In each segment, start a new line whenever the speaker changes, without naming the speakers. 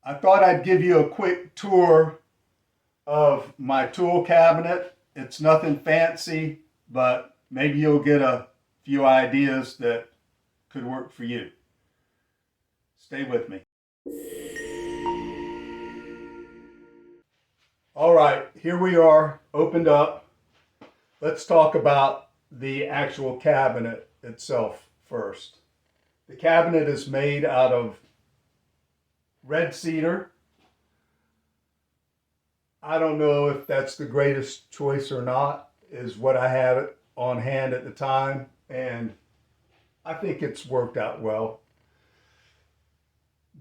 I thought I'd give you a quick tour of my tool cabinet. It's nothing fancy, but maybe you'll get a few ideas that could work for you. Stay with me. All right, here we are, opened up. Let's talk about the actual cabinet itself first. The cabinet is made out of red cedar. I don't know if that's the greatest choice or not, is what I had on hand at the time, and I think it's worked out well.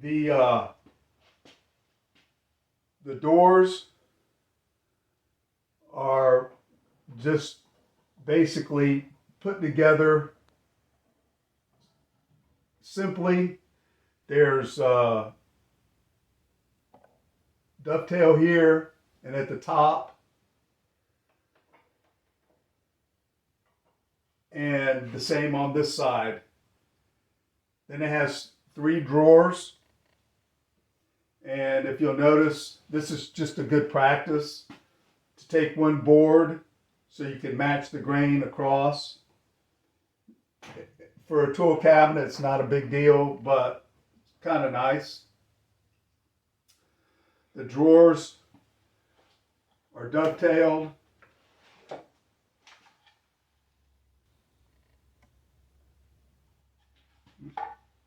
The doors are just basically put together simply. There's dovetail here and at the top, and the same on this side. Then it has 3 drawers, and if you'll notice, this is just a good practice to take one board so you can match the grain across. For a tool cabinet, it's not a big deal, but it's kind of nice. The drawers are dovetailed.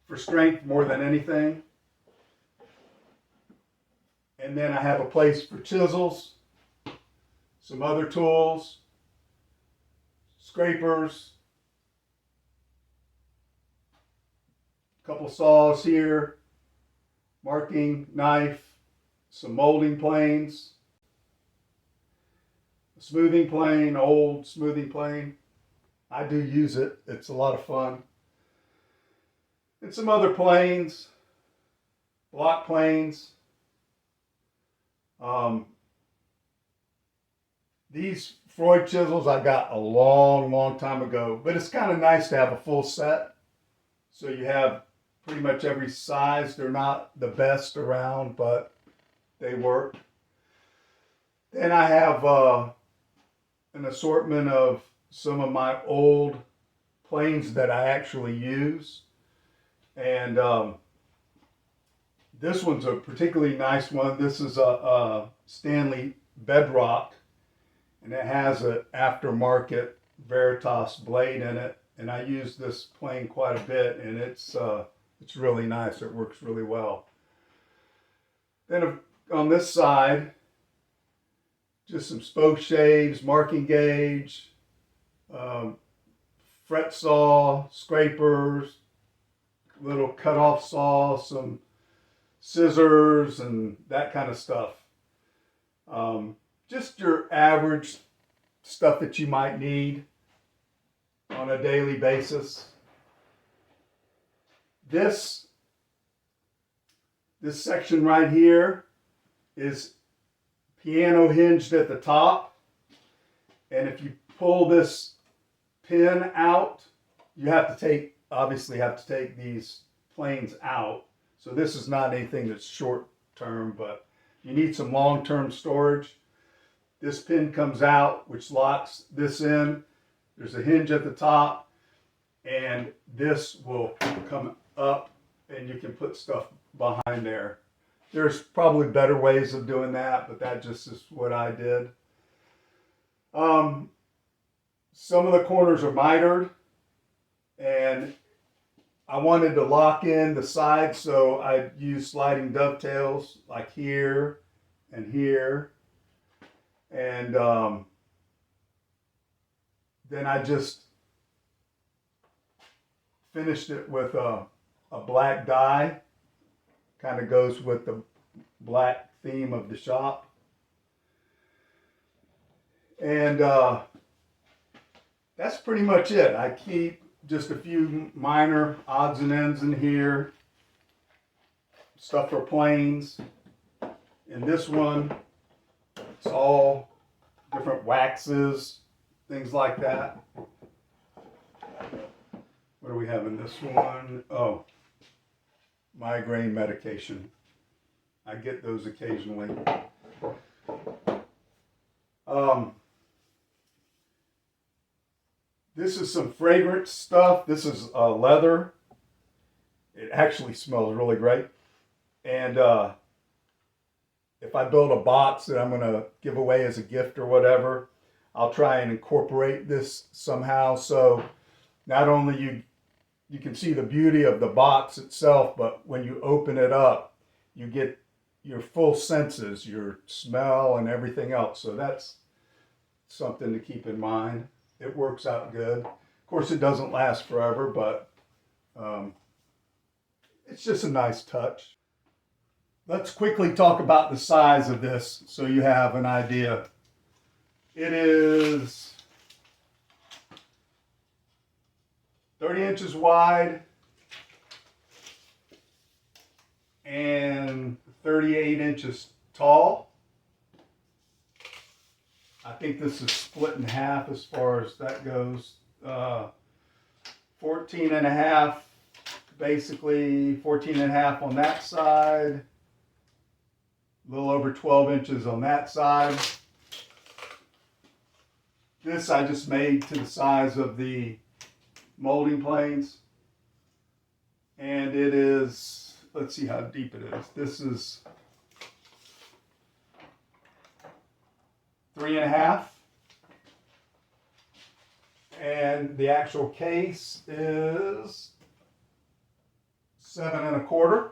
For strength more than anything. And then I have a place for chisels, some other tools, scrapers, a couple saws here, marking knife, some molding planes, a smoothing plane, old smoothing plane. I do use it. It's a lot of fun. And some other planes, block planes. These Freud chisels I got a long time ago, but it's kind of nice to have a full set. So you have pretty much every size. They're not the best around, but they work. Then I have an assortment of some of my old planes that I actually use. And this one's a particularly nice one. This is a Stanley Bedrock, and it has an aftermarket Veritas blade in it. And I use this plane quite a bit, and it's really nice. It works really well. Then on this side, just some spoke shaves, marking gauge, fret saw, scrapers, little cut-off saw, some scissors, and that kind of stuff. Just your average stuff that you might need on a daily basis. This section right here is piano hinged at the top, and if you pull this pin out, you obviously have to take these planes out. So this is not anything that's short term, but you need some long-term storage. This pin comes out, which locks this in. There's a hinge at the top, and this will come up, and you can put stuff behind there. There's probably better ways of doing that, but that just is what I did. Some of the corners are mitered, and I wanted to lock in the sides, so I used sliding dovetails like here and here. And then I just finished it with a black dye. Kind of goes with the black theme of the shop. And that's pretty much it. I keep just a few minor odds and ends in here. Stuff for planes. In this one, it's all different waxes, things like that. What do we have in this one? Oh, migraine medication. I get those occasionally. This is some fragrance stuff. This is leather. It actually smells really great. And if I build a box that I'm going to give away as a gift or whatever, I'll try and incorporate this somehow. So not only you can see the beauty of the box itself, but when you open it up, you get your full senses, your smell and everything else. So that's something to keep in mind. It works out good. Of course, it doesn't last forever, but it's just a nice touch. Let's quickly talk about the size of this so you have an idea. It is 30 inches wide and 38 inches tall. I think this is split in half as far as that goes. 14 and a half, basically 14 and a half on that side. A little over 12 inches on that side. This I just made to the size of the molding planes. And it is, let's see how deep it is. This is 3.5. And the actual case is 7.25.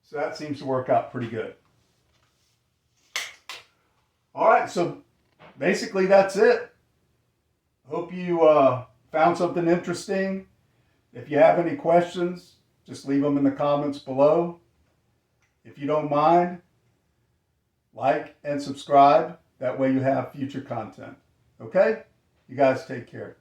So that seems to work out pretty good. All right, so basically that's it. Hope you found something interesting. If you have any questions, just leave them in the comments below. If you don't mind, like and subscribe. That way you have future content. Okay? You guys take care.